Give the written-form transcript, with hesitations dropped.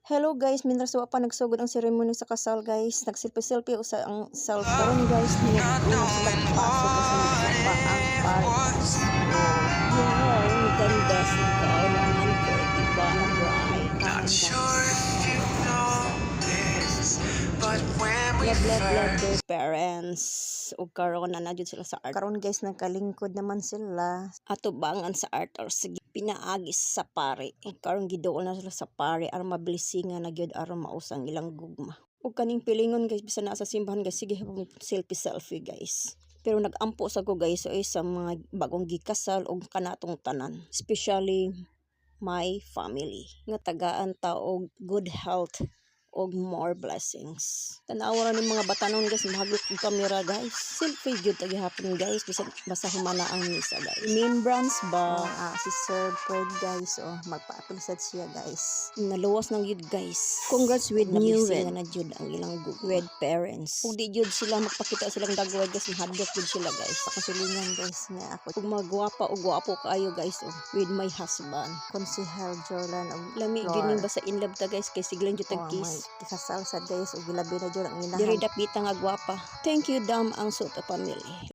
Hello guys, mientras wa pa nagsugod ang ceremony sa kasal guys, nagselfie-selfie sa ang self karon guys, una sila pasok kasi pa ang paris. Wow, ang ganda sa kaunahan ko, diba ang bride. Not sure if you know this, but when we Love first their parents. O karon na jud sila sa art. Karon guys, nagkalingkod naman sila. Atubangan sa art or sige pinaagis sa pare. Karon giduol na sila sa pare aron mabilisingan na gyud aron mausang ilang gugma. Ug kaning pilingon guys bisan na sa simbahan guys, sige selfie guys. Pero nagampo sa ko guys sa mga bagong gikasal og kanatong tanan, especially my family nga tagaan ta og good health og more blessings. Tanawa ra ni mga batanon guys, mahagok yung camera guys. Selfie gyud tagihapon guys, bisan basta humana ang misa guys. Remembrance ba si Sir Fred guys, magpaapil sad siya guys. Naluwas nang gyud guys. Congrats with newlywed na jud ang ilang wed parents. Ug di jud sila magpakita silang dagway guys, mahadlok jud sila guys. Pakasulingan guys nga ako. Ug magwapa ug gwapo kaayo guys with my husband. Konsehal Jordan og lami gyud ning basta in love ta guys kay siglang jud tag kiss. Kasal sa guys ug gilabi na jud ang ina. Diri dapita nga gwapa. Thank you dam ang Soto family.